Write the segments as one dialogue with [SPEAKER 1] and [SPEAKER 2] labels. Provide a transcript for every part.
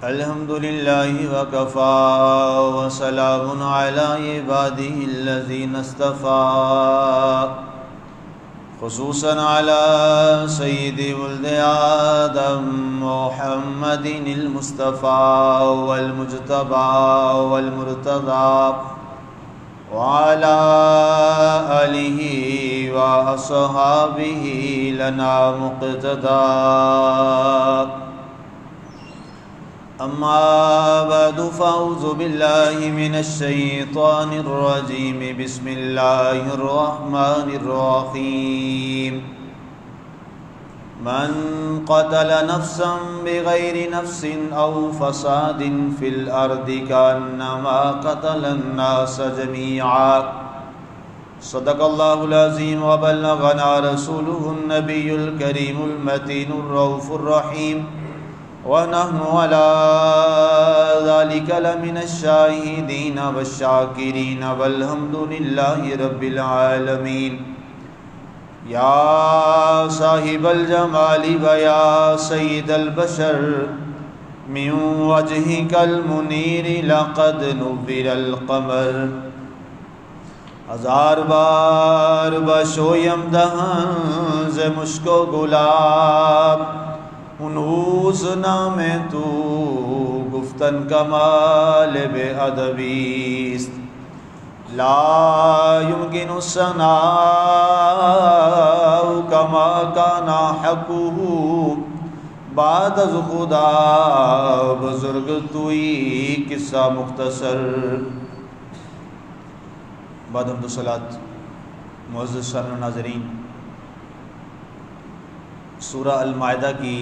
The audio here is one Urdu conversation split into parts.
[SPEAKER 1] الحمد للہ وکفا وسلام علی عباده الذین اصطفى خصوصا علی سید ولد آدم محمد المصطفى والمجتبى والمرتضى وعلى آلہ وأصحابہ لنا مقتدى اما بعد فاعوذ باللہ من الشیطان الرجیم بسم اللہ الرحمن الرحیم من قتل نفسا بغیر نفس او فساد فی الارض کانما قتل الناس جميعا صدق اللہ العظیم وبلغنا رسولہ النبی الکریم المتین الرؤوف الرحیم وَنَحْنُ عَلَى ذَلِكَ لَمِنَ الشَّاهِدِينَ وَالشَّاكِرِينَ وَالْحَمْدُ لِلَّهِ رَبِّ الْعَالَمِينَ یا صاحب الجمال ویا سید البشر من وجهك المنیر لقد نُبِّرَ القمر ہزار بار بشویم دہن ز مشک و گلاب انوز نام تو گفتن کمال بے ادبیست لا یمکن الثناء کما کان حقہ بعد از خدا بزرگ توئی قصہ مختصر بعد حمد و صلاۃ معزز سامعین و ناظرین، سورہ المائدہ کی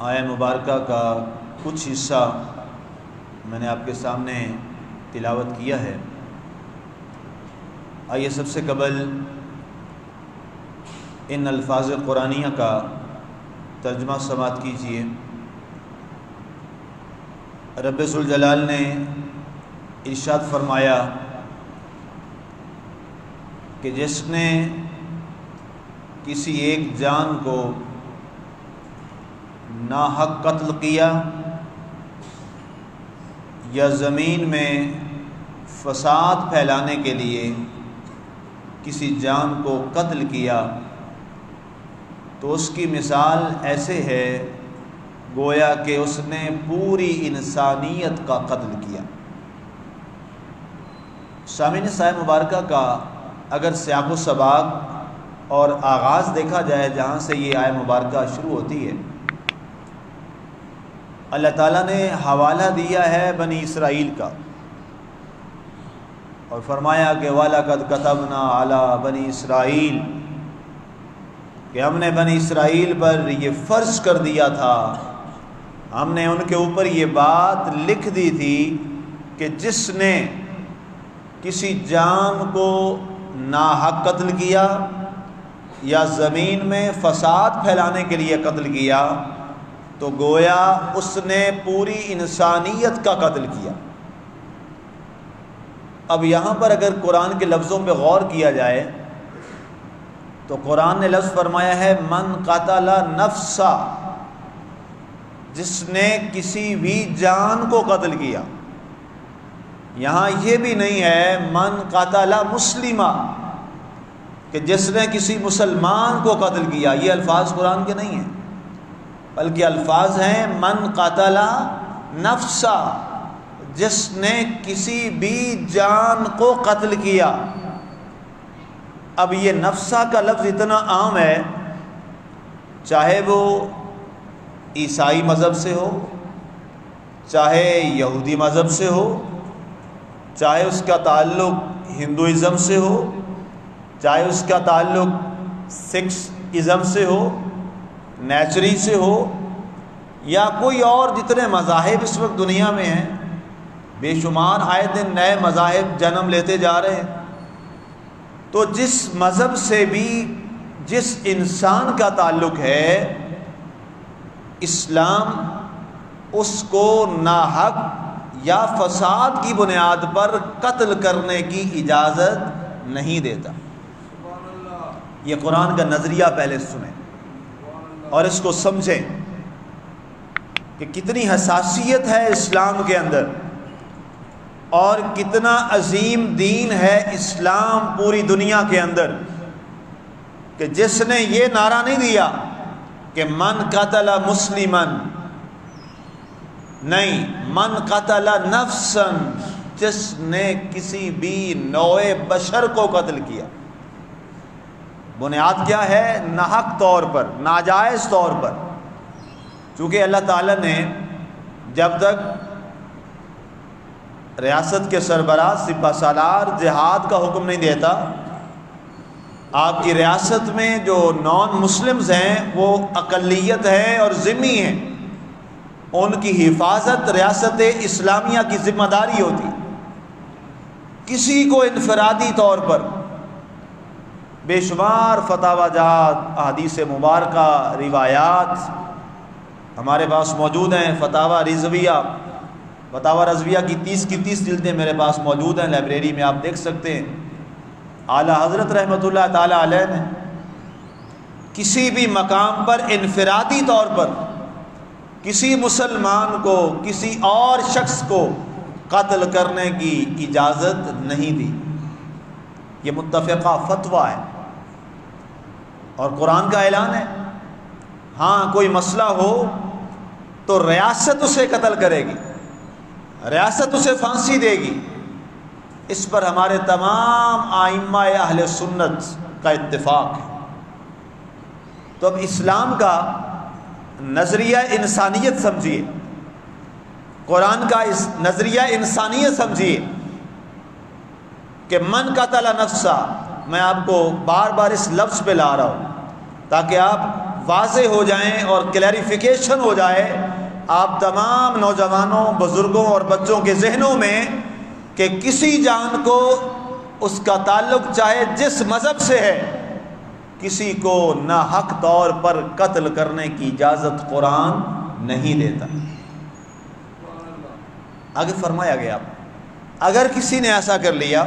[SPEAKER 1] آیہ مبارکہ کا کچھ حصہ میں نے آپ کے سامنے تلاوت کیا ہے۔ آئیے سب سے قبل ان الفاظ قرآنیہ کا ترجمہ سماعت کیجیے۔ رب ذوالجلال نے ارشاد فرمایا کہ جس نے کسی ایک جان کو ناحق قتل کیا یا زمین میں فساد پھیلانے کے لیے کسی جان کو قتل کیا تو اس کی مثال ایسے ہے گویا کہ اس نے پوری انسانیت کا قتل کیا۔ سامعین آیہ مبارکہ کا اگر سیاق و سباق اور آغاز دیکھا جائے جہاں سے یہ آیہ مبارکہ شروع ہوتی ہے، اللہ تعالیٰ نے حوالہ دیا ہے بنی اسرائیل کا اور فرمایا کہ وَلَقَدْ كَتَبْنَا عَلَى بَنِي اسرائیل، کہ ہم نے بنی اسرائیل پر یہ فرض کر دیا تھا، ہم نے ان کے اوپر یہ بات لکھ دی تھی کہ جس نے کسی جان کو ناحق قتل کیا یا زمین میں فساد پھیلانے کے لیے قتل کیا تو گویا اس نے پوری انسانیت کا قتل کیا۔ اب یہاں پر اگر قرآن کے لفظوں پہ غور کیا جائے تو قرآن نے لفظ فرمایا ہے من قتل نفسا، جس نے کسی بھی جان کو قتل کیا۔ یہاں یہ بھی نہیں ہے من قتل مسلمہ کہ جس نے کسی مسلمان کو قتل کیا، یہ الفاظ قرآن کے نہیں ہیں، بلکہ الفاظ ہیں من قتل نفسا، جس نے کسی بھی جان کو قتل کیا۔ اب یہ نفسا کا لفظ اتنا عام ہے، چاہے وہ عیسائی مذہب سے ہو، چاہے یہودی مذہب سے ہو، چاہے اس کا تعلق ہندوازم سے ہو، چاہے اس کا تعلق سکھ ازم سے ہو، نیچری سے ہو، یا کوئی اور جتنے مذاہب اس وقت دنیا میں ہیں، بے شمار آئے دن نئے مذاہب جنم لیتے جا رہے ہیں، تو جس مذہب سے بھی جس انسان کا تعلق ہے، اسلام اس کو ناحق یا فساد کی بنیاد پر قتل کرنے کی اجازت نہیں دیتا۔ یہ قرآن کا نظریہ پہلے سنیں اور اس کو سمجھیں کہ کتنی حساسیت ہے اسلام کے اندر اور کتنا عظیم دین ہے اسلام پوری دنیا کے اندر، کہ جس نے یہ نعرہ نہیں دیا کہ من قتل مسلمن، نہیں، من قتل نفسا، جس نے کسی بھی نوع بشر کو قتل کیا۔ بنیاد کیا ہے؟ ناحق طور پر، ناجائز طور پر۔ چونکہ اللہ تعالیٰ نے جب تک ریاست کے سربراہ سپہ سالار جہاد کا حکم نہیں دیتا، آپ کی ریاست میں جو نان مسلمز ہیں وہ اقلیت ہیں اور ذمہ ہیں، ان کی حفاظت ریاست اسلامیہ کی ذمہ داری ہوتی۔ کسی کو انفرادی طور پر بے شمار فتاوی جات، احادیث مبارکہ، روایات ہمارے پاس موجود ہیں، فتاوی رضویہ کی 30 جلدیں میرے پاس موجود ہیں، لائبریری میں آپ دیکھ سکتے ہیں۔ اعلیٰ حضرت رحمۃ اللہ تعالیٰ علیہ نے کسی بھی مقام پر انفرادی طور پر کسی مسلمان کو کسی اور شخص کو قتل کرنے کی اجازت نہیں دی۔ یہ متفقہ فتویٰ ہے اور قرآن کا اعلان ہے۔ ہاں کوئی مسئلہ ہو تو ریاست اسے قتل کرے گی، ریاست اسے پھانسی دے گی، اس پر ہمارے تمام ائمہ اہل سنت کا اتفاق ہے۔ تو اب اسلام کا نظریہ انسانیت سمجھیے، قرآن کا اس نظریہ انسانیت سمجھیے کہ من قتل نفسا، میں آپ کو بار بار اس لفظ پہ لا رہا ہوں تاکہ آپ واضح ہو جائیں اور کلیریفیکیشن ہو جائے آپ تمام نوجوانوں، بزرگوں اور بچوں کے ذہنوں میں کہ کسی جان کو اس کا تعلق چاہے جس مذہب سے ہے، کسی کو ناحق طور پر قتل کرنے کی اجازت قرآن نہیں دیتا۔ آگے فرمایا گیا اگر کسی نے ایسا کر لیا،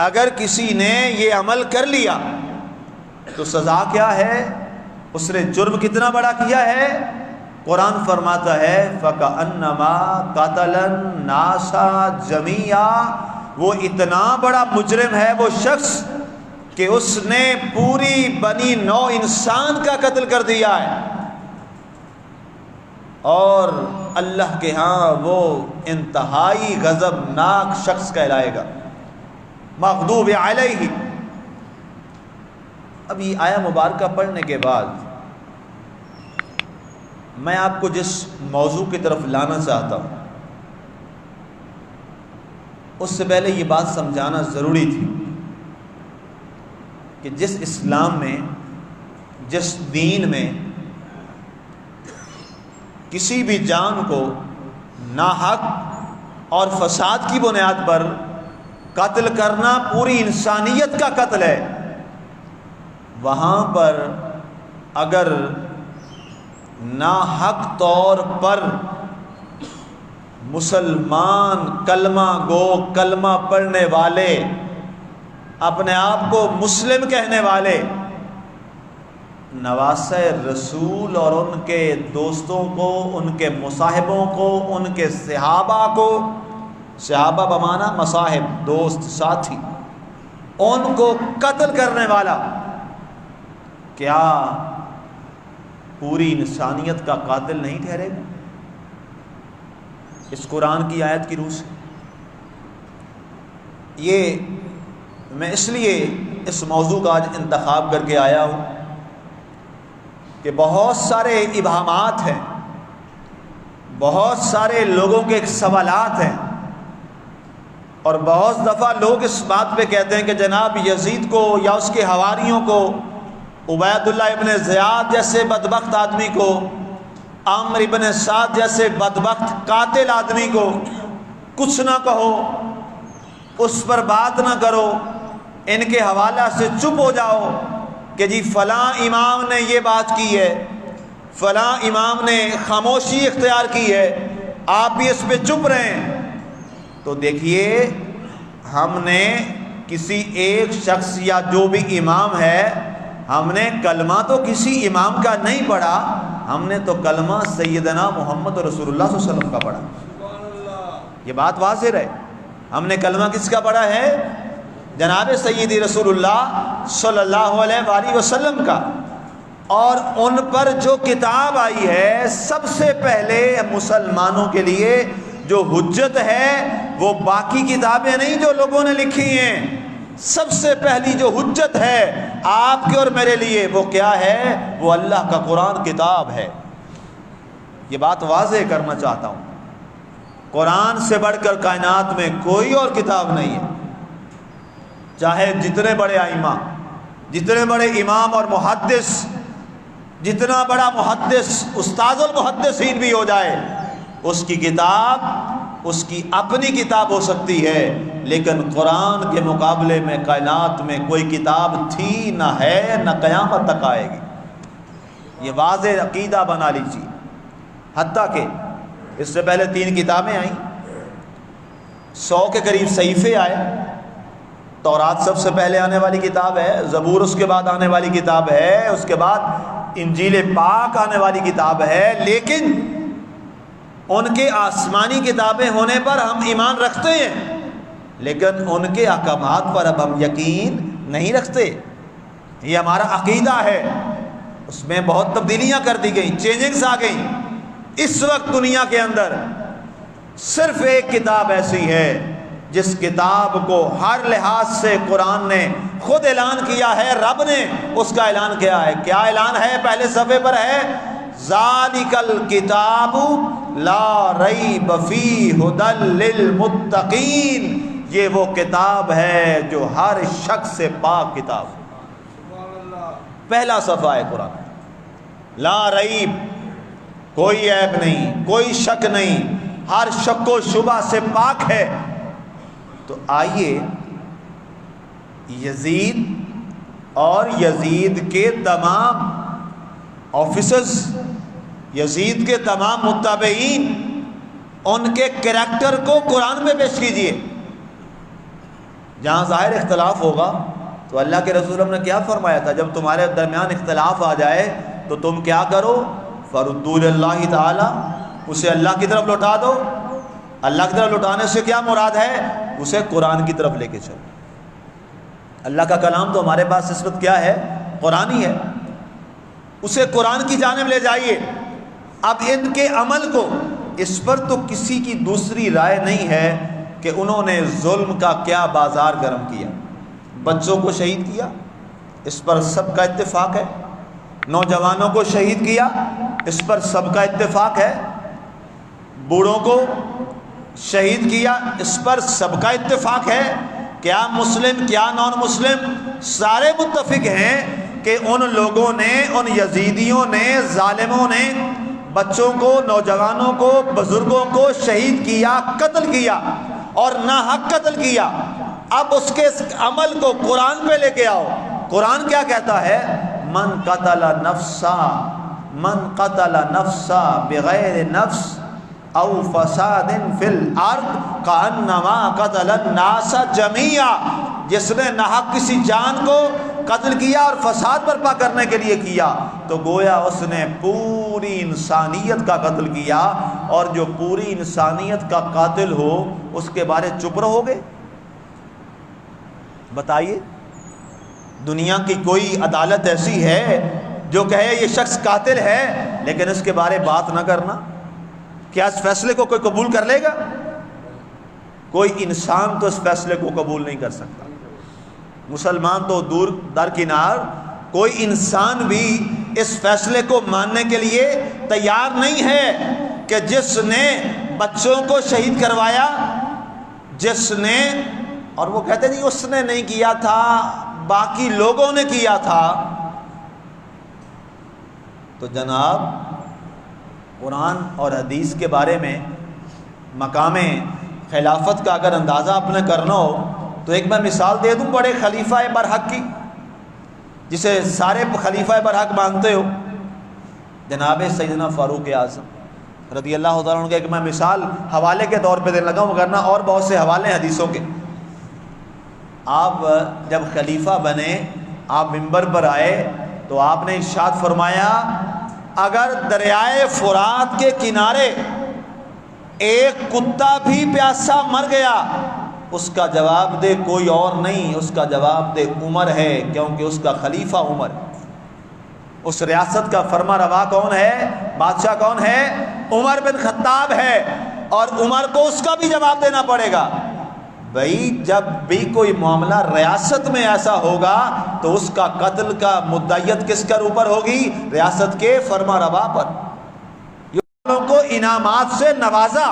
[SPEAKER 1] اگر کسی نے یہ عمل کر لیا تو سزا کیا ہے؟ اس نے جرم کتنا بڑا کیا ہے؟ قرآن فرماتا ہے فَكَأَنَّمَا قَتَلَ النَّاسَ جَمِيعًا، وہ اتنا بڑا مجرم ہے وہ شخص کہ اس نے پوری بنی نوع انسان کا قتل کر دیا ہے، اور اللہ کے ہاں وہ انتہائی غضبناک شخص کہلائے گا، مغضوب علیہ۔ اب یہ آیہ مبارکہ پڑھنے کے بعد میں آپ کو جس موضوع کی طرف لانا چاہتا ہوں اس سے پہلے یہ بات سمجھانا ضروری تھی کہ جس اسلام میں، جس دین میں کسی بھی جان کو ناحق اور فساد کی بنیاد پر قتل کرنا پوری انسانیت کا قتل ہے، وہاں پر اگر ناحق طور پر مسلمان کلمہ گو، کلمہ پڑھنے والے، اپنے آپ کو مسلم کہنے والے، نواسۂ رسول اور ان کے دوستوں کو، ان کے مصاحبوں کو، ان کے صحابہ کو، صحابہ بمانا مصاحب، دوست، ساتھی، ان کو قتل کرنے والا، کیا پوری انسانیت کا قاتل نہیں ٹھہرے گا؟ اس قرآن کی آیت کی روح سے یہ میں اس لیے اس موضوع کا آج انتخاب کر کے آیا ہوں کہ بہت سارے ابہامات ہیں، بہت سارے لوگوں کے سوالات ہیں، اور بہت دفعہ لوگ اس بات پہ کہتے ہیں کہ جناب یزید کو یا اس کے حواریوں کو، عبید اللہ ابن زیاد جیسے بدبخت آدمی کو، عمرو ابن سعد جیسے بدبخت قاتل آدمی کو کچھ نہ کہو، اس پر بات نہ کرو، ان کے حوالہ سے چپ ہو جاؤ کہ جی فلاں امام نے یہ بات کی ہے، فلاں امام نے خاموشی اختیار کی ہے، آپ بھی اس پہ چپ رہیں۔ تو دیکھیے، ہم نے کسی ایک شخص یا جو بھی امام ہے ہم نے کلمہ تو کسی امام کا نہیں پڑھا، ہم نے تو کلمہ سیدنا محمد رسول اللہ صلی اللہ علیہ وسلم کا پڑھا۔ یہ بات واضح ہے، ہم نے کلمہ کس کا پڑھا ہے؟ جناب سیدی رسول اللہ صلی اللہ علیہ وآلہ وسلم کا۔ اور ان پر جو کتاب آئی ہے، سب سے پہلے مسلمانوں کے لیے جو حجت ہے وہ باقی کتابیں نہیں جو لوگوں نے لکھی ہیں، سب سے پہلی جو حجت ہے آپ کے اور میرے لیے وہ کیا ہے؟ وہ اللہ کا قرآن کتاب ہے۔ یہ بات واضح کرنا چاہتا ہوں، قرآن سے بڑھ کر کائنات میں کوئی اور کتاب نہیں ہے۔ چاہے جتنے بڑے ائمہ، جتنے بڑے امام اور محدث، جتنا بڑا محدث استاد المحدثین بھی ہو جائے، اس کی کتاب اس کی اپنی کتاب ہو سکتی ہے، لیکن قرآن کے مقابلے میں کائنات میں کوئی کتاب تھی نہ ہے نہ قیامت تک آئے گی۔ یہ واضح عقیدہ بنا لیجیے۔ حتیٰ کہ اس سے پہلے 3 کتابیں آئیں، 100 کے قریب صحیفے آئے۔ تورات سب سے پہلے آنے والی کتاب ہے، زبور اس کے بعد آنے والی کتاب ہے، اس کے بعد انجیل پاک آنے والی کتاب ہے، لیکن ان کے آسمانی کتابیں ہونے پر ہم ایمان رکھتے ہیں، لیکن ان کے احکامات پر اب ہم یقین نہیں رکھتے۔ یہ ہمارا عقیدہ ہے، اس میں بہت تبدیلیاں کر دی گئیں، چینجنگز آ گئیں۔ اس وقت دنیا کے اندر صرف ایک کتاب ایسی ہے جس کتاب کو ہر لحاظ سے قرآن نے خود اعلان کیا ہے، رب نے اس کا اعلان کیا ہے۔ کیا اعلان ہے؟ پہلے صفحے پر ہے، ذالک الکتاب لا ریب فیہ ھدی للمتقین۔ یہ وہ کتاب ہے جو ہر شخص سے پاک کتاب ہے۔ پہلا صفحہ ہے قرآن، لا ریب، کوئی عیب نہیں، کوئی شک نہیں، ہر شک و شبہ سے پاک ہے۔ تو آئیے یزید اور یزید کے تمام آفیسرز، یزید کے تمام متابعین، ان کے کریکٹر کو قرآن میں پیش کیجئے۔ جہاں ظاہر اختلاف ہوگا تو اللہ کے رسول نے کیا فرمایا تھا؟ جب تمہارے درمیان اختلاف آ جائے تو تم کیا کرو؟ فردوا اللہ تعالی، اسے اللہ کی طرف لوٹا دو۔ اللہ کی طرف لوٹانے سے کیا مراد ہے؟ اسے قرآن کی طرف لے کے چلو۔ اللہ کا کلام تو ہمارے پاس اس وقت کیا ہے؟ قرآن ہی ہے، اسے قرآن کی جانب لے جائیے۔ اب ان کے عمل کو، اس پر تو کسی کی دوسری رائے نہیں ہے کہ انہوں نے ظلم کا کیا بازار گرم کیا۔ بچوں کو شہید کیا، اس پر سب کا اتفاق ہے۔ نوجوانوں کو شہید کیا، اس پر سب کا اتفاق ہے۔ بوڑھوں کو شہید کیا، اس پر سب کا اتفاق ہے۔ کیا مسلم کیا نان مسلم، سارے متفق ہیں کہ ان لوگوں نے، ان یزیدیوں نے، ظالموں نے بچوں کو، نوجوانوں کو، بزرگوں کو شہید کیا، قتل کیا اور ناحق قتل کیا۔ اب اس کے عمل کو قرآن پہ لے کے آؤ۔ قرآن کیا کہتا ہے؟ من قتل نفسا بغیر نفس او فساد فی الارض کانما قتل الناس جميعا۔ جس نے ناحق کسی جان کو قتل کیا اور فساد برپا کرنے کے لیے کیا تو گویا اس نے پوری انسانیت کا قتل کیا، اور جو پوری انسانیت کا قاتل ہو اس کے بارے چپ رہو گے؟ بتائیے، دنیا کی کوئی عدالت ایسی ہے جو کہے یہ شخص قاتل ہے لیکن اس کے بارے بات نہ کرنا؟ کیا اس فیصلے کو کوئی قبول کر لے گا؟ کوئی انسان تو اس فیصلے کو قبول نہیں کر سکتا، مسلمان تو دور درکنار، کوئی انسان بھی اس فیصلے کو ماننے کے لیے تیار نہیں ہے کہ جس نے بچوں کو شہید کروایا، جس نے، اور وہ کہتے نہیں اس نے نہیں کیا تھا، باقی لوگوں نے کیا تھا۔ تو جناب قرآن اور حدیث کے بارے میں مقام خلافت کا اگر اندازہ اپنے کرنا ہو تو ایک میں مثال دے دوں بڑے خلیفہ برحق کی، جسے سارے خلیفہ برحق مانتے ہو، جناب سیدنا فاروق اعظم رضی اللہ تعالیٰ عنہ کا ایک میں مثال حوالے کے طور پہ دینے لگا ہوں، ورنہ اور بہت سے حوالے حدیثوں کے۔ آپ جب خلیفہ بنے، آپ منبر پر آئے تو آپ نے ارشاد فرمایا اگر دریائے فرات کے کنارے ایک کتا بھی پیاسا مر گیا اس کا جواب دے کوئی اور نہیں، اس کا جواب دے عمر ہے، کیونکہ اس کا خلیفہ عمر، اس ریاست کا فرما روا کون ہے، بادشاہ کون ہے، عمر بن خطاب ہے، اور عمر کو اس کا بھی جواب دینا پڑے گا۔ بھائی جب بھی کوئی معاملہ ریاست میں ایسا ہوگا تو اس کا قتل کا مدعیت کس کے اوپر ہوگی، ریاست کے فرما روا پر۔ لوگوں کو انعامات سے نوازا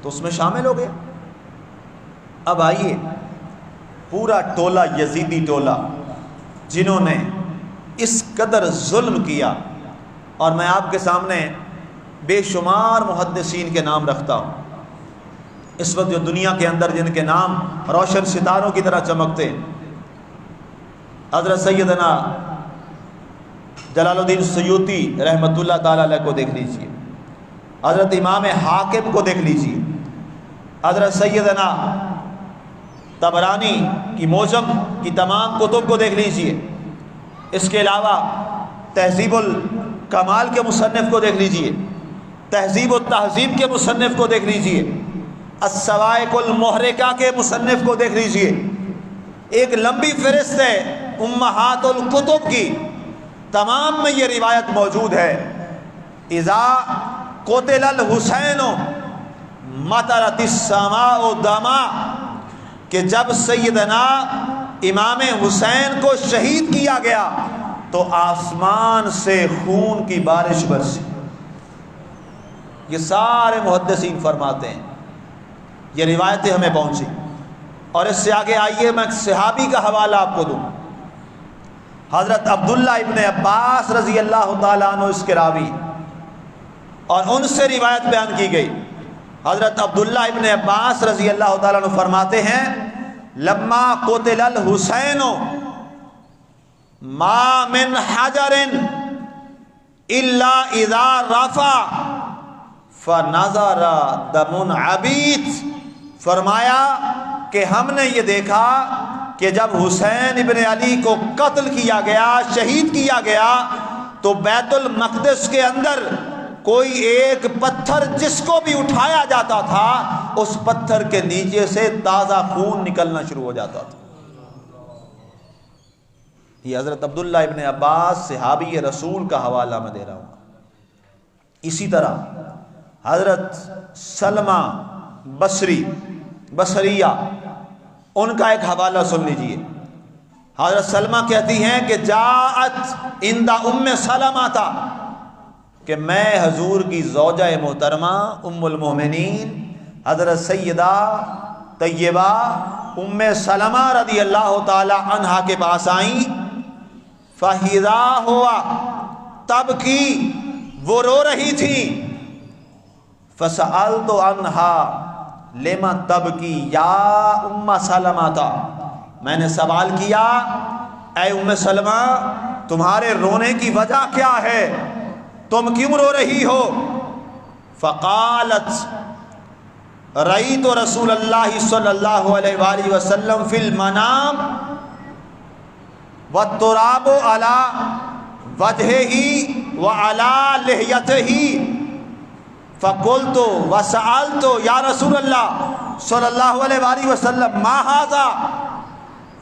[SPEAKER 1] تو اس میں شامل ہو گیا۔ اب آئیے پورا ٹولہ یزیدی ٹولہ جنہوں نے اس قدر ظلم کیا، اور میں آپ کے سامنے بے شمار محدثین کے نام رکھتا ہوں اس وقت جو دنیا کے اندر جن کے نام روشن ستاروں کی طرح چمکتے ہیں۔ حضرت سیدنا جلال الدین سیوطی رحمۃ اللہ تعالی علیہ کو دیکھ لیجئے، حضرت امام حاکم کو دیکھ لیجئے، حضرت سیدنا طبرانی کی موجم کی تمام کتب کو دیکھ لیجئے، اس کے علاوہ تہذیب الکمال کے مصنف کو دیکھ لیجئے، تہذیب التہذیب کے مصنف کو دیکھ لیجئے، السوائق المحرقہ کے مصنف کو دیکھ لیجئے۔ ایک لمبی فہرست ہے امہات الکتب کی، تمام میں یہ روایت موجود ہے، اذا قتل الحسین مطرت السماء دما، کہ جب سیدنا امام حسین کو شہید کیا گیا تو آسمان سے خون کی بارش برسی۔ یہ سارے محدثین فرماتے ہیں، یہ روایتیں ہمیں پہنچی۔ اور اس سے آگے آئیے میں صحابی کا حوالہ آپ کو دوں، حضرت عبداللہ ابن عباس رضی اللہ تعالیٰ عنہ اس کے راوی، اور ان سے روایت بیان کی گئی۔ حضرت عبداللہ ابن عباس رضی اللہ تعالیٰ عنہ فرماتے ہیں لما قتل الحسین ما من حجر الا اذا رفع فنظر دم عبید، فرمایا کہ ہم نے یہ دیکھا کہ جب حسین ابن علی کو قتل کیا گیا، شہید کیا گیا، تو بیت المقدس کے اندر کوئی ایک پتھر جس کو بھی اٹھایا جاتا تھا اس پتھر کے نیچے سے تازہ خون نکلنا شروع ہو جاتا تھا۔ یہ حضرت عبداللہ ابن عباس صحابی رسول کا حوالہ میں دے رہا ہوں۔ اسی طرح حضرت سلمہ بصریہ ان کا ایک حوالہ سن لیجئے۔ حضرت سلمہ کہتی ہیں کہ جاءت عند ام سلمہ تھا، کہ میں حضور کی زوجہ محترمہ ام المومنین حضرت سیدہ طیبہ ام سلمہ رضی اللہ تعالی عنہا کے پاس آئیں، فَإِذَا هُوَ تبکی، وہ رو رہی تھی، فَسَأَلْتُ عَنْهَا لِمَ تبکی یا ام سلمہ تھا، میں نے سوال کیا اے ام سلمہ تمہارے رونے کی وجہ کیا ہے، تم کیوں رو رہی ہو؟ فقالت رأیت رسول اللہ صلی اللہ علیہ وآلہ وسلم فی المنام والتراب علی وجہہ وعلی لحیتہ، فقلت وسألت یا رسول اللہ صلی اللہ علیہ وآلہ وسلم ما ھذا،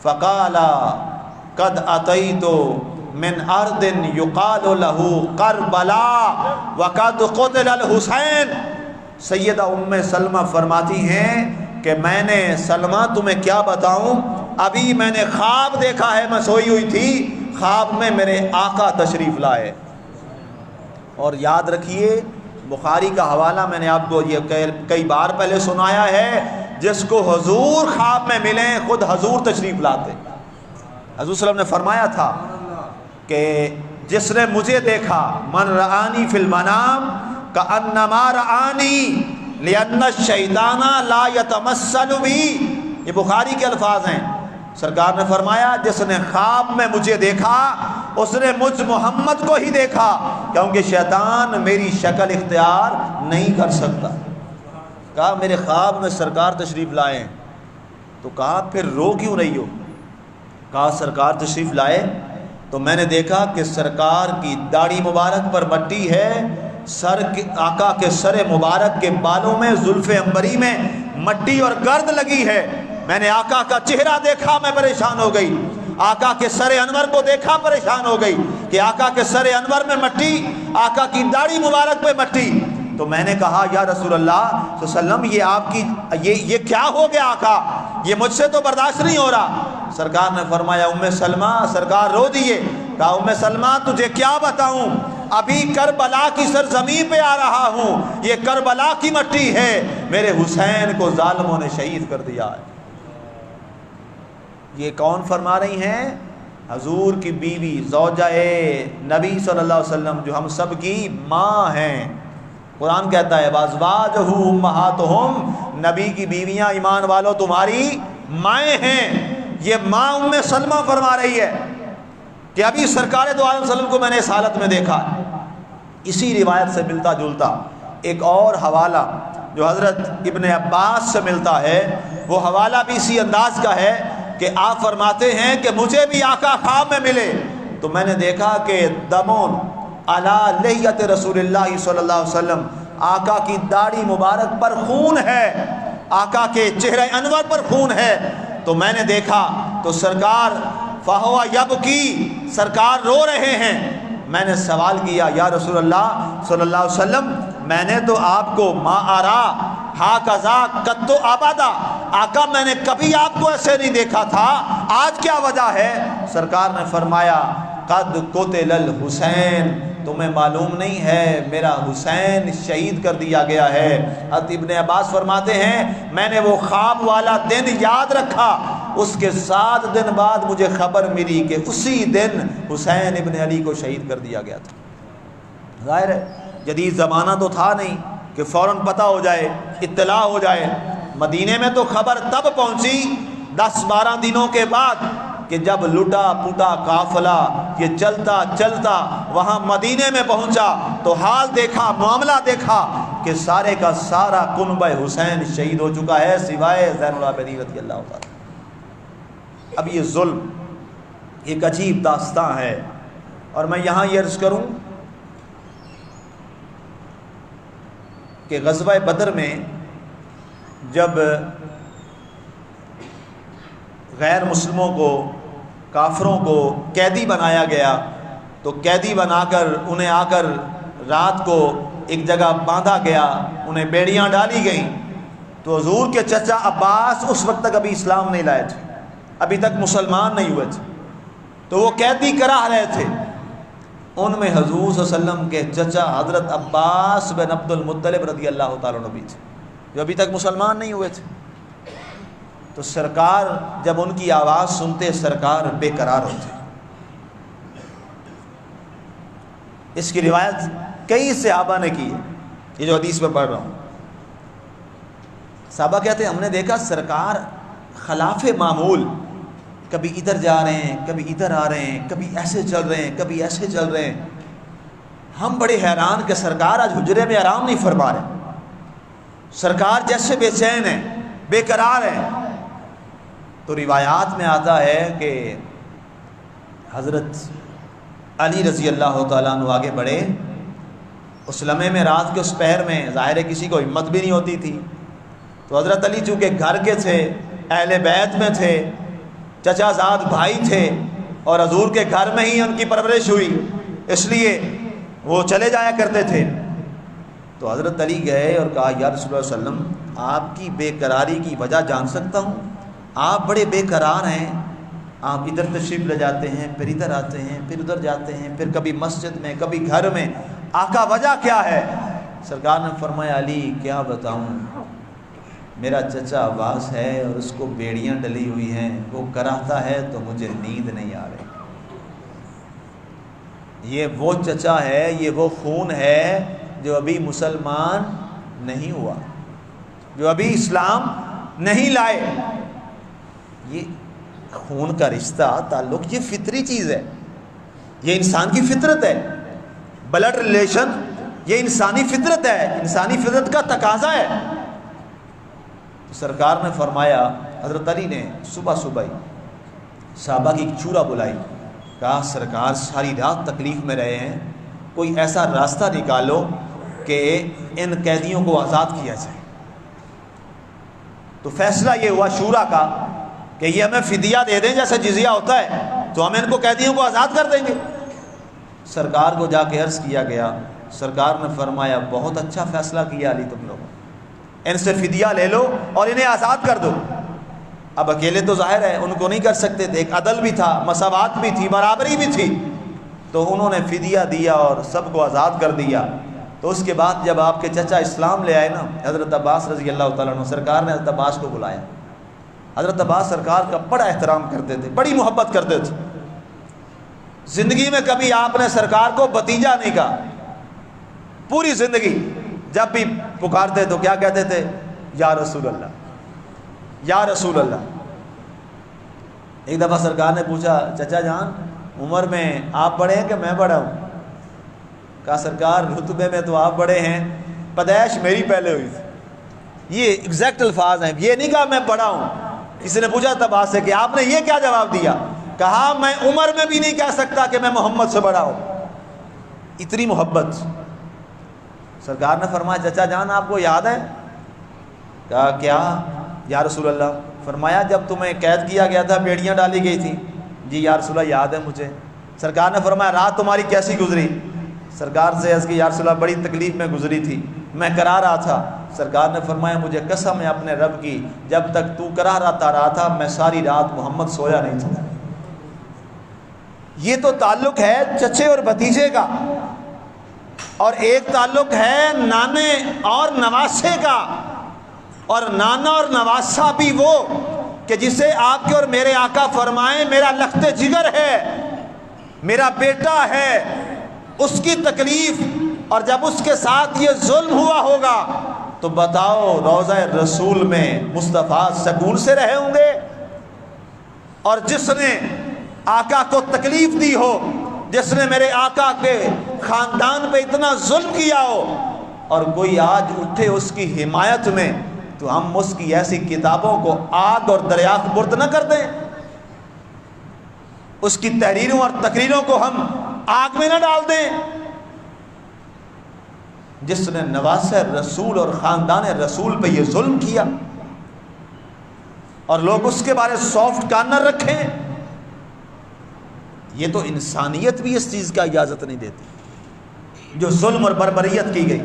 [SPEAKER 1] فقال قد اتیت من ارض یقال له کربلا وقد قتل الحسین۔ سیدہ ام سلمہ فرماتی ہیں کہ میں نے سلمہ تمہیں کیا بتاؤں، ابھی میں نے خواب دیکھا ہے، میں سوئی ہوئی تھی، خواب میں میرے آقا تشریف لائے۔ اور یاد رکھیے بخاری کا حوالہ میں نے آپ کو یہ کئی بار پہلے سنایا ہے، جس کو حضور خواب میں ملیں خود حضور تشریف لاتے۔ حضور صلی اللہ علیہ وسلم نے فرمایا تھا کہ جس نے مجھے دیکھا، من رآنی فی المنام کأنما رآنی لأن الشیطان لا یتمثل بی، یہ بخاری کے الفاظ ہیں۔ سرکار نے فرمایا جس نے خواب میں مجھے دیکھا اس نے مجھ محمد کو ہی دیکھا، کیونکہ شیطان میری شکل اختیار نہیں کر سکتا۔ کہا میرے خواب میں سرکار تشریف لائے، تو کہا پھر رو کیوں رہی ہو؟ کہا سرکار تشریف لائے تو میں نے دیکھا کہ سرکار کی داڑھی مبارک پر مٹی ہے، آقا کے سر مبارک کے بالوں میں زلف عنبری میں مٹی اور گرد لگی ہے۔ میں نے آقا کا چہرہ دیکھا، میں پریشان ہو گئی۔ آقا کے سر انور کو دیکھا، پریشان ہو گئی کہ آقا کے سر انور میں مٹی، آقا کی داڑھی مبارک پہ مٹی۔ تو میں نے کہا یا رسول اللہ صلی اللہ علیہ وسلم یہ آپ کی یہ کیا ہو گیا آقا، یہ مجھ سے تو برداشت نہیں ہو رہا۔ سرکار نے فرمایا ام سلمہ، سرکار رو دیے، کہا ام سلمہ تجھے کیا بتاؤں، ابھی کربلا کی سرزمین پہ آ رہا ہوں، یہ کربلا کی مٹی ہے، میرے حسین کو ظالموں نے شہید کر دیا ہے۔ یہ کون فرما رہی ہیں؟ حضور کی بیوی زوجہ نبی صلی اللہ علیہ وسلم، جو ہم سب کی ماں ہیں۔ قرآن کہتا ہے وَأَزْوَاجُهُ أُمَّهَاتُهُمْ، نبی کی بیویاں ایمان والو تمہاری مائیں ہیں۔ یہ ماں ام سلمہ فرما رہی ہے کہ ابھی سرکار دو عالم صلی اللہ علیہ وسلم کو میں نے اس حالت میں دیکھا۔ اسی روایت سے ملتا جلتا ایک اور حوالہ جو حضرت ابن عباس سے ملتا ہے، وہ حوالہ بھی اسی انداز کا ہے کہ آپ فرماتے ہیں کہ مجھے بھی آقا خواب میں ملے تو میں نے دیکھا کہ دمون علی لحیۃ رسول اللہ صلی اللہ علیہ وسلم، آقا کی داڑھی مبارک پر خون ہے، آقا کے چہرہ انور پر خون ہے۔ تو میں نے دیکھا تو سرکار فہو یبکی، سرکار رو رہے ہیں۔ میں نے سوال کیا یا رسول اللہ صلی اللہ علیہ وسلم، میں نے تو آپ کو ما ارا ہاکذا قط ابدا، آقا میں نے کبھی آپ کو ایسے نہیں دیکھا تھا، آج کیا وجہ ہے؟ سرکار نے فرمایا قد قتل الحسین، تمہیں معلوم نہیں ہے میرا حسین شہید کر دیا گیا ہے۔ حضرت ابن عباس فرماتے ہیں میں نے وہ خواب والا دن یاد رکھا، اس کے 7 دن بعد مجھے خبر ملی کہ اسی دن حسین ابن علی کو شہید کر دیا گیا تھا۔ ظاہر ہے جدید زمانہ تو تھا نہیں کہ فوراً پتہ ہو جائے، اطلاع ہو جائے۔ مدینے میں تو خبر تب پہنچی 10-12 دنوں کے بعد کہ جب لٹا پٹا قافلہ یہ چلتا چلتا وہاں مدینے میں پہنچا تو حال دیکھا، معاملہ دیکھا کہ سارے کا سارا کنبہ حسین شہید ہو چکا ہے سوائے زین العابدین رضی اللہ تعالیٰ۔ اب یہ ظلم ایک عجیب داستان ہے، اور میں یہاں یہ عرض کروں کہ غزوہ بدر میں جب غیر مسلموں کو، کافروں کو قیدی بنایا گیا تو قیدی بنا کر انہیں آ کر رات کو ایک جگہ باندھا گیا، انہیں بیڑیاں ڈالی گئیں۔ تو حضور کے چچا عباس اس وقت تک ابھی اسلام نہیں لائے تھے، ابھی تک مسلمان نہیں ہوئے تھے، تو وہ قیدی کرا رہے تھے۔ ان میں حضور صلی اللہ علیہ وسلم کے چچا حضرت عباس بن عبد المطلب رضی اللہ تعالیٰ عنہ بھی تھے، جو ابھی تک مسلمان نہیں ہوئے تھے۔ تو سرکار جب ان کی آواز سنتے سرکار بے قرار ہوتے۔ اس کی روایت کئی صحابہ نے کی ہے، یہ جو حدیث میں پڑھ رہا ہوں۔ صحابہ کہتے ہیں ہم نے دیکھا سرکار خلاف معمول، کبھی ادھر جا رہے ہیں، کبھی ادھر آ رہے ہیں، کبھی ایسے چل رہے ہیں، کبھی ایسے چل رہے ہیں۔ ہم بڑے حیران کہ سرکار آج حجرے میں آرام نہیں فرما رہے، سرکار جیسے بے چین ہیں، بے قرار ہیں۔ تو روایات میں آتا ہے کہ حضرت علی رضی اللہ تعالیٰ عنہ آگے بڑھے۔ اس لمحے میں رات کے اس پہر میں ظاہر ہے کسی کو ہمت بھی نہیں ہوتی تھی، تو حضرت علی چونکہ گھر کے تھے، اہل بیت میں تھے، چچا زاد بھائی تھے، اور حضور کے گھر میں ہی ان کی پرورش ہوئی، اس لیے وہ چلے جایا کرتے تھے۔ تو حضرت علی گئے اور کہا یا رسول اللہ صلی اللہ علیہ وسلم آپ کی بے قراری کی وجہ جان سکتا ہوں؟ آپ بڑے بے قرار ہیں، آپ ادھر تشریف لے جاتے ہیں، پھر ادھر آتے ہیں، پھر ادھر جاتے ہیں، پھر کبھی مسجد میں کبھی گھر میں، آقا وجہ کیا ہے؟ سرکار نے فرمایا علی کیا بتاؤں، میرا چچا عباس ہے اور اس کو بیڑیاں ڈلی ہوئی ہیں، وہ کراہتا ہے تو مجھے نیند نہیں آ رہی۔ یہ وہ چچا ہے، یہ وہ خون ہے جو ابھی مسلمان نہیں ہوا، جو ابھی اسلام نہیں لائے۔ یہ خون کا رشتہ تعلق یہ فطری چیز ہے، یہ انسان کی فطرت ہے، بلڈ ریلیشن یہ انسانی فطرت ہے، انسانی فطرت کا تقاضا ہے۔ سرکار نے فرمایا، حضرت علی نے صبح صبح ہی صحابہ کی ایک چورا بلائی، کہا سرکار ساری رات تکلیف میں رہے ہیں، کوئی ایسا راستہ نکالو کہ ان قیدیوں کو آزاد کیا جائے۔ تو فیصلہ یہ ہوا شورا کا کہ یہ ہمیں فدیہ دے دیں جیسے جزیہ ہوتا ہے، تو ہم ان کو قیدیوں کو آزاد کر دیں گے۔ سرکار کو جا کے عرض کیا گیا، سرکار نے فرمایا بہت اچھا فیصلہ کیا علی تم لوگ، ان سے فدیہ لے لو اور انہیں آزاد کر دو۔ اب اکیلے تو ظاہر ہے ان کو نہیں کر سکتے تھے، ایک عدل بھی تھا، مساوات بھی تھی، برابری بھی تھی، تو انہوں نے فدیہ دیا اور سب کو آزاد کر دیا۔ تو اس کے بعد جب آپ کے چچا اسلام لے آئے نا، حضرت عباس رضی اللہ تعالیٰ عنہ، سرکار نے حضرت عباس کو بلایا۔ حضرت عباس سرکار کا بڑا احترام کرتے تھے، بڑی محبت کرتے تھے۔ زندگی میں کبھی آپ نے سرکار کو بھتیجا نہیں کہا، پوری زندگی جب بھی پکارتے تو کیا کہتے تھے؟ یا رسول اللہ، یا رسول اللہ۔ ایک دفعہ سرکار نے پوچھا چچا جان عمر میں آپ بڑے ہیں کہ میں بڑا ہوں؟ کہا سرکار رتبے میں تو آپ بڑے ہیں، پیدائش میری پہلے ہوئی تھی۔ یہ ایگزیکٹ الفاظ ہیں، یہ نہیں کہا میں بڑا ہوں۔ کسی نے پوچھا تب سے کہ آپ نے یہ کیا جواب دیا؟ کہا میں عمر میں بھی نہیں کہہ سکتا کہ میں محمد سے بڑا ہوں۔ اتنی محبت۔ سرکار نے فرمایا چچا جان آپ کو یاد ہے؟ کہا کیا یا رسول اللہ؟ فرمایا جب تمہیں قید کیا گیا تھا بیڑیاں ڈالی گئی تھی۔ جی یا رسول اللہ یاد ہے مجھے۔ سرکار نے فرمایا رات تمہاری کیسی گزری؟ سرکار سے عرض کی یا رسول اللہ بڑی تکلیف میں گزری تھی، میں کرا رہا تھا۔ سرکار نے فرمایا مجھے قسم ہے اپنے رب کی، جب تک تو کرا رہا تھا میں ساری رات محمد سویا نہیں تھا۔ یہ تو تعلق ہے چچے اور بھتیجے کا، اور ایک تعلق ہے نانے اور نواسے کا، اور نانا اور نواسا بھی وہ کہ جسے آپ کے اور میرے آقا فرمائیں میرا لخت جگر ہے، میرا بیٹا ہے، اس کی تکلیف، اور جب اس کے ساتھ یہ ظلم ہوا ہوگا تو بتاؤ روضہ رسول میں مصطفیٰ سکون سے رہے ہوں گے؟ اور جس نے آقا کو تکلیف دی ہو، جس نے میرے آقا کے خاندان پہ اتنا ظلم کیا ہو، اور کوئی آج اٹھے اس کی حمایت میں، تو ہم اس کی ایسی کتابوں کو آگ اور دریا برد نہ کر دیں؟ اس کی تحریروں اور تقریروں کو ہم آگ میں نہ ڈال دیں؟ جس نے نواسہ رسول اور خاندان رسول پہ یہ ظلم کیا، اور لوگ اس کے بارے سافٹ کارنر رکھیں، یہ تو انسانیت بھی اس چیز کا اجازت نہیں دیتی جو ظلم اور بربریت کی گئی۔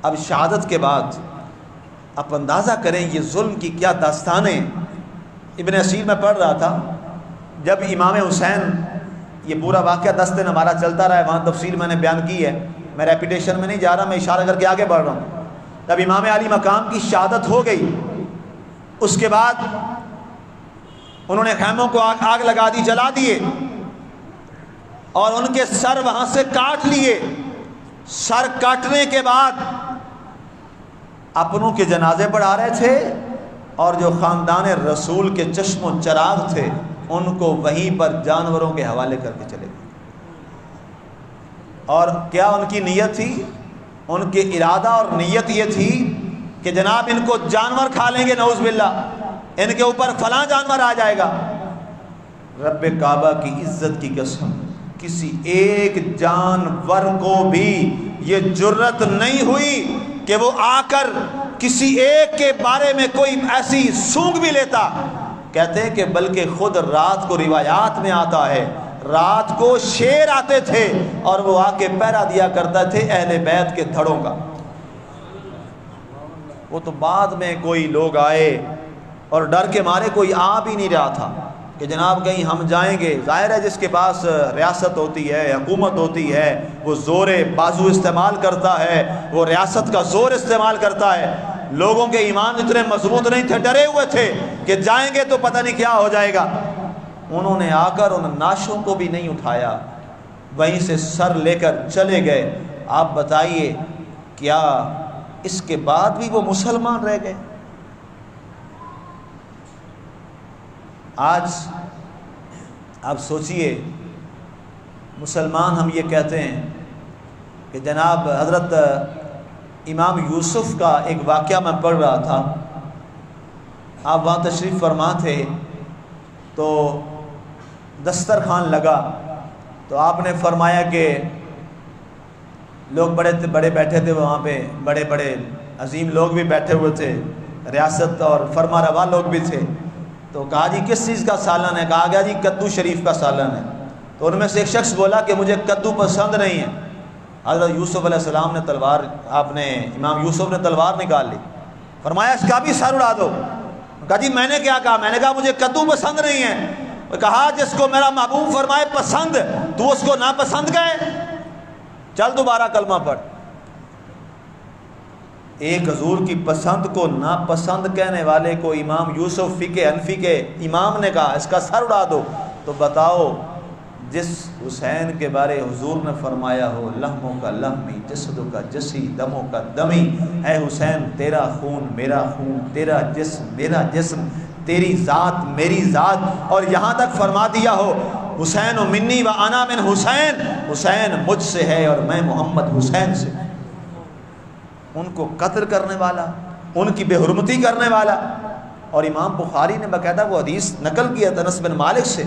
[SPEAKER 1] اب شہادت کے بعد آپ اندازہ کریں یہ ظلم کی کیا داستانیں۔ ابن اسیر میں پڑھ رہا تھا، جب امام حسین، یہ پورا واقعہ 10 دن ہمارا چلتا رہا ہے، وہاں تفصیل میں نے بیان کی ہے، میں ریپیٹیشن میں نہیں جا رہا، میں اشارہ کر کے آگے بڑھ رہا ہوں۔ جب امام علی مقام کی شہادت ہو گئی، اس کے بعد انہوں نے خیموں کو آگ لگا دی، جلا دیے، اور ان کے سر وہاں سے کاٹ لیے۔ سر کاٹنے کے بعد اپنوں کے جنازے پڑھا رہے تھے، اور جو خاندان رسول کے چشم و چراغ تھے ان کو وہیں پر جانوروں کے حوالے کر کے چلے گئے۔ اور کیا ان کی نیت تھی؟ ان کے ارادہ اور نیت یہ تھی کہ جناب ان کو جانور کھا لیں گے، نعوذ باللہ، ان کے اوپر فلاں جانور آ جائے گا۔ رب کعبہ کی عزت کی قسم، کسی ایک جانور کو بھی یہ جرت نہیں ہوئی کہ وہ آ کر کسی ایک کے بارے میں کوئی ایسی سونگ بھی لیتا۔ کہتے ہیں کہ بلکہ خود رات کو روایات میں آتا ہے، رات کو شیر آتے تھے اور وہ آ کے پہرا دیا کرتا تھے اہل بیت کے دھڑوں کا۔ وہ تو بعد میں کوئی لوگ آئے اور ڈر کے مارے کوئی آ بھی نہیں رہا تھا کہ جناب کہیں ہم جائیں گے۔ ظاہر ہے جس کے پاس ریاست ہوتی ہے، حکومت ہوتی ہے، وہ زور بازو استعمال کرتا ہے، وہ ریاست کا زور استعمال کرتا ہے۔ لوگوں کے ایمان اتنے مضبوط نہیں تھے، ڈرے ہوئے تھے کہ جائیں گے تو پتہ نہیں کیا ہو جائے گا۔ انہوں نے آ کر ان ناشوں کو بھی نہیں اٹھایا، وہیں سے سر لے کر چلے گئے۔ آپ بتائیے کیا اس کے بعد بھی وہ مسلمان رہ گئے؟ آج آپ سوچئے، مسلمان ہم یہ کہتے ہیں کہ جناب حضرت امام یوسف کا ایک واقعہ میں پڑھ رہا تھا، آپ وہاں تشریف فرما تھے، تو دسترخوان لگا تو آپ نے فرمایا کہ لوگ بڑے بیٹھے تھے وہاں پہ، بڑے بڑے عظیم لوگ بھی بیٹھے ہوئے تھے، ریاست اور فرما روا لوگ بھی تھے. تو کہا جی کس چیز کا سالن ہے؟ کہا گیا جی کدو شریف کا سالن ہے. تو ان میں سے ایک شخص بولا کہ مجھے کدو پسند نہیں ہے. حضرت یوسف علیہ السلام نے امام یوسف نے تلوار نکال لی، فرمایا اس کا بھی سر اڑا دو. کہا جی میں نے کیا کہا؟ میں نے کہا مجھے کدو پسند نہیں ہے. کہا جس کو میرا محبوب فرمائے پسند تو اس کو ناپسند کہے؟ چل دوبارہ کلمہ پڑھ. ایک حضور کی پسند کو ناپسند کہنے والے کو امام یوسف فقہ حنفی کے امام نے کہا اس کا سر اڑا دو. تو بتاؤ جس حسین کے بارے حضور نے فرمایا ہو لحموں کا لحمی جسدوں کا جسی دموں کا دمی، اے حسین تیرا خون میرا خون، تیرا جسم میرا جسم، تیری ذات میری ذات، اور یہاں تک فرما دیا ہو حسین منی و انا من حسین، حسین مجھ سے ہے اور میں محمد حسین سے. ان کو قتل کرنے والا، ان کی بے حرمتی کرنے والا. اور امام بخاری نے باقاعدہ وہ حدیث نقل کیا انس بن مالک سے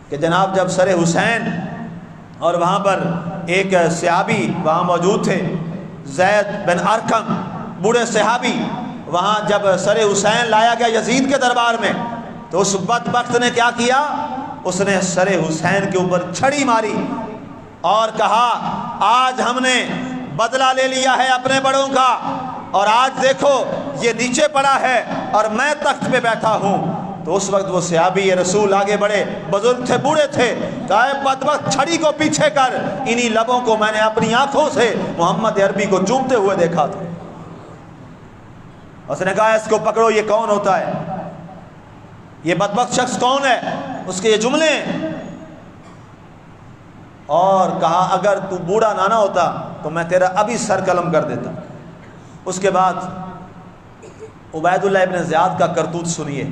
[SPEAKER 1] کہ جناب جب سر حسین اور وہاں پر ایک صحابی وہاں موجود تھے، زید بن ارقم بوڑھے صحابی، وہاں جب سر حسین لایا گیا یزید کے دربار میں تو اس بدبخت نے کیا کیا؟ اس نے سر حسین کے اوپر چھڑی ماری اور کہا آج ہم نے بدلہ لے لیا ہے اپنے بڑوں کا، اور آج دیکھو یہ نیچے پڑا ہے اور میں تخت پہ بیٹھا ہوں. تو اس وقت وہ صحابی رسول آگے بڑھے، بزرگ تھے، بوڑھے تھے، کہا بدبخت چھڑی کو پیچھے کر، انہی لبوں کو میں نے اپنی آنکھوں سے محمد عربی کو چومتے ہوئے دیکھا تھا. اس نے کہا اس کو پکڑو، یہ کون ہوتا ہے؟ یہ بدبخت شخص کون ہے؟ اس کے یہ جملے ہیں. اور کہا اگر تو بوڑھا نہ ہوتا تو میں تیرا ابھی سر قلم کر دیتا. اس کے بعد عبید اللہ ابن زیاد کا کرتوت سنیے.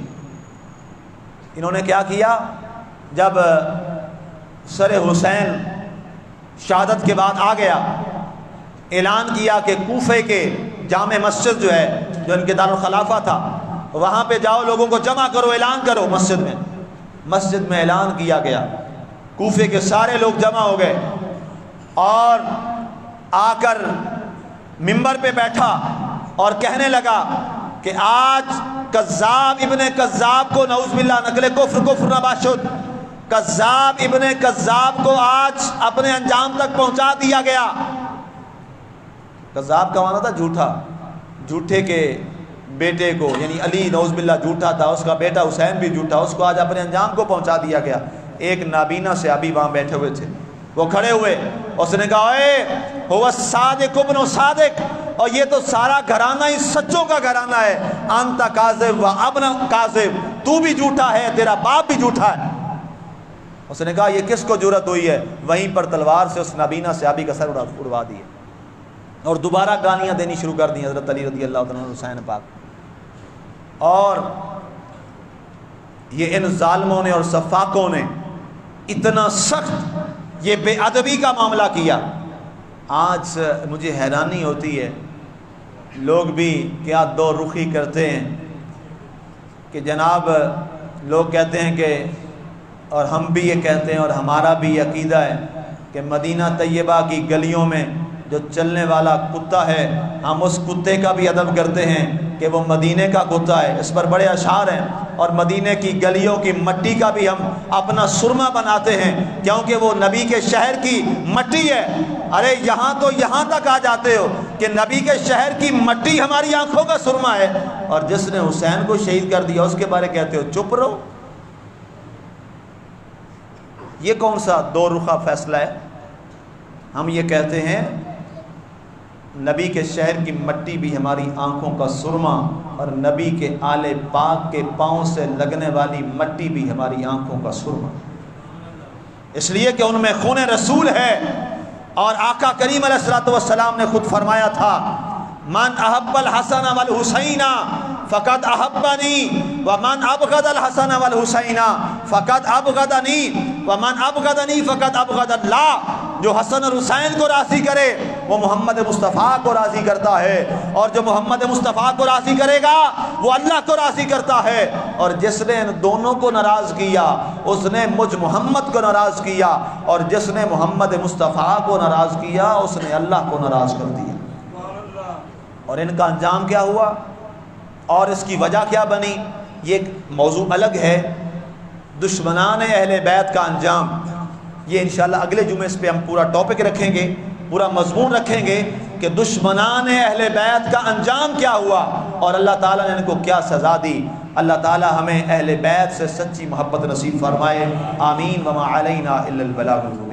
[SPEAKER 1] انہوں نے کیا کیا؟ جب سر حسین شہادت کے بعد آ گیا، اعلان کیا کہ کوفے کے جامع مسجد جو ہے، جو ان کے دارالخلافہ تھا، وہاں پہ جاؤ، لوگوں کو جمع کرو، اعلان کرو. مسجد میں اعلان کیا گیا. کوفے کے سارے لوگ جمع ہو گئے اور آ کر منبر پہ بیٹھا اور کہنے لگا کہ آج کذاب ابن کذاب کو نعوذ باللہ نقل کفر نباشد، کذاب ابن کذاب کو آج اپنے انجام تک پہنچا دیا گیا. کذاب کا معنی تھا جھوٹا، جھوٹے کے بیٹے کو، یعنی علی نعوذ باللہ جھوٹا تھا، اس کا بیٹا حسین بھی جھوٹا، اس کو آج اپنے انجام کو پہنچا دیا گیا. ایک نابینا سے ابھی وہاں بیٹھے ہوئے تھے، وہ کھڑے ہوئے، اس نے کہا اے ہوا صادق ابن صادق، اور یہ تو سارا گھرانہ ہی سچوں کا گھرانہ ہے. انت کاذب و ابن کاذب، تو بھی جھوٹا ہے، تیرا باپ بھی جھوٹا ہے. اس نے کہا یہ کس کو جرأت ہوئی ہے؟ وہیں پر تلوار سے اس نابینا صحابی کا سر اڑوا دیے اور دوبارہ گالیاں دینی شروع کر دی حضرت علی رضی اللہ تعالیٰ عنہ حسین پاک. اور یہ ان ظالموں نے اور سفاکوں نے اتنا سخت یہ بے ادبی کا معاملہ کیا. آج مجھے حیرانی ہوتی ہے، لوگ بھی کیا دو رخی کرتے ہیں کہ جناب لوگ کہتے ہیں کہ، اور ہم بھی یہ کہتے ہیں اور ہمارا بھی عقیدہ ہے کہ مدینہ طیبہ کی گلیوں میں جو چلنے والا کتا ہے، ہم اس کتے کا بھی ادب کرتے ہیں کہ وہ مدینے کا کتا ہے. اس پر بڑے اشعار ہیں. اور مدینے کی گلیوں کی مٹی کا بھی ہم اپنا سرما بناتے ہیں کیونکہ وہ نبی کے شہر کی مٹی ہے. ارے یہاں تو یہاں تک آ جاتے ہو کہ نبی کے شہر کی مٹی ہماری آنکھوں کا سرما ہے، اور جس نے حسین کو شہید کر دیا اس کے بارے کہتے ہو چپ رہو. یہ کون سا دو رخا فیصلہ ہے؟ ہم یہ کہتے ہیں نبی کے شہر کی مٹی بھی ہماری آنکھوں کا سرما، اور نبی کے آل پاک کے پاؤں سے لگنے والی مٹی بھی ہماری آنکھوں کا سرما، اس لیے کہ ان میں خون رسول ہے. اور آقا کریم علیہ الصلوۃ والسلام نے خود فرمایا تھا من احب الحسن والحسین فقد احبنی ومن ابغض الحسن والحسین فقد ابغضنی ومن ابغضنی فقد ابغض اللہ. جو حسن اور حسین کو راضی کرے وہ محمد مصطفیٰ کو راضی کرتا ہے، اور جو محمد مصطفیٰ کو راضی کرے گا وہ اللہ کو راضی کرتا ہے، اور جس نے ان دونوں کو ناراض کیا اس نے مجھ محمد کو ناراض کیا، اور جس نے محمد مصطفیٰ کو ناراض کیا اس نے اللہ کو ناراض کر دیا۔ اور ان کا انجام کیا ہوا اور اس کی وجہ کیا بنی، یہ ایک موضوع الگ ہے۔ دشمنان اہل بیت کا انجام، یہ انشاءاللہ اگلے جمعے اس پہ ہم پورا ٹاپک رکھیں گے، پورا مضمون رکھیں گے کہ دشمنان اہل بیت کا انجام کیا ہوا اور اللہ تعالیٰ نے ان کو کیا سزا دی۔ اللہ تعالیٰ ہمیں اہل بیت سے سچی محبت نصیب فرمائے، آمین۔ وما علینا الا البلاغ المبین۔